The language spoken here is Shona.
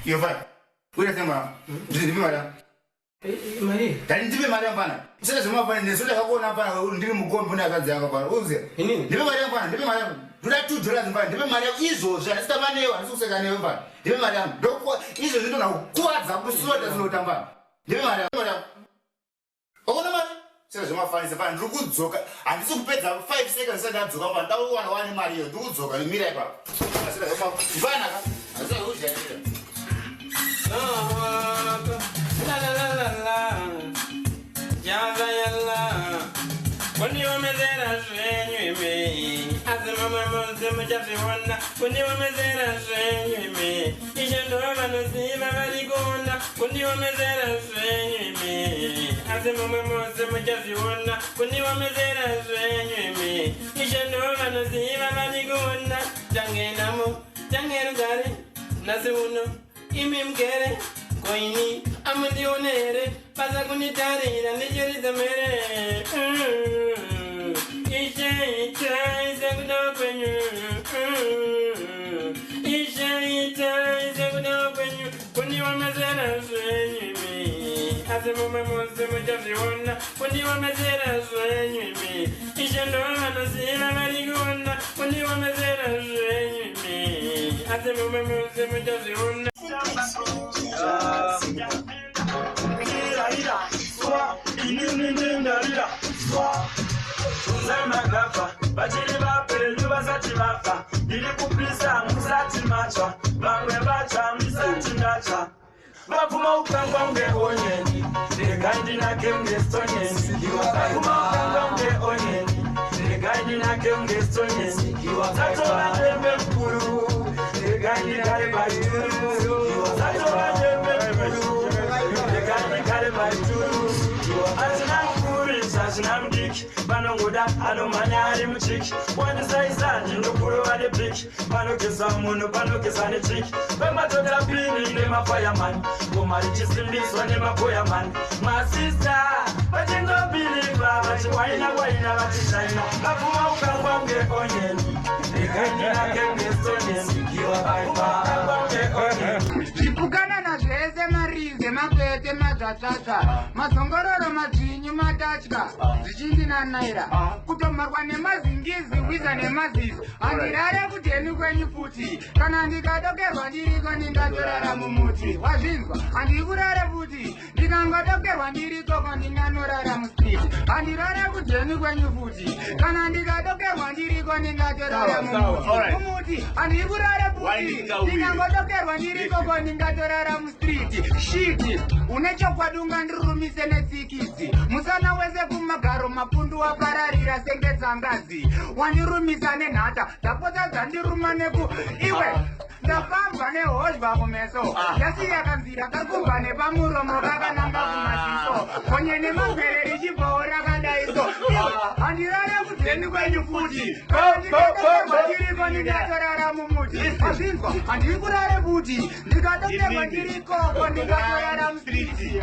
You're fine. Wait a second. Did you matter? Maria. Did you matter? Says my friend, the Sudan Hapana, didn't go on Nagaza. Who's it? Never matter. Do that two dollars and never matter. Isos, that's the money or Susan and never. Never matter. Don't what is it? Don't know what does no tamba. Never matter. Oh, no, says my friend is a fan. Good joke. And so better 5 seconds and that's one. Don't want to marry a good joke and miracle. I said, Ivana, I said, who's that? La la la la la, yalla yalla. When you me there, shame me. As the mama wants to just one. When you me there, shame me. You should know and see my very good. When you me there, shame me. As the mama wants to just one. When you me there, shame me. You should know and see my very good. Jangenamu, Jangerugari, Nasuno. Imim kere, koini, amundionere, pasa kunitari, na nijeri zamere. Isha, isagudo penyu. Isha, isagudo penyu. Kuni wa mezera swenyu mi. Ase mume mose mujasi wona. Kuni wa mezera swenyu mi. Isha ndo anasira marigona. Kuni wa mezera swenyu mi. Ase mume mose mujasi wona. Banongoda, Alomania, Muchik, one is I in the Puro and the Big, Panokis, Panokis and the Chick, but my daughter being in my fireman, who married just in this one in my fireman, my sister, but you don't believe that you wine away now at China. Napuma can get onion, the Gandina can get Stonian, you are Chipukana na zvese marinze makwete madzvatsvatsva mazongororo madzinyu matachka zvichindina naira kutomarwa nemazingizi wiza nemazizi handirare kudheni kwenyu futi kana ndikadokerwa ndiriko ndingatorara mumuti wazvinzwa handiri kurare futi ndikangodokerwa ndirikoko ndinganorara mustriti handirare kudheni kwenyu futi kana ndikadokerwa ndiriko ndingatorara mumuti handiri kurare futi ndikangodokerwa ndirikoko ndingatorara mustriti shiti une chokwadi ungandirurumise netsikidzi musana wese kumagaro mapundu wapararira sengedzangazi wandirumisa nenhata ndapota dzandiruma neku iwe ndafambwa nehozhwa kumeso ndasiya kanzira kakumba nepamuromo kakananga kumaziso konye nemagwere richibvawo rakadaiso handirare kudheni kwenyu futi ndikadokerwa ndingatorara mumuti azvinzwa handiri kurare futi ndikadokerwa ndirikoko ndingatorara mustriti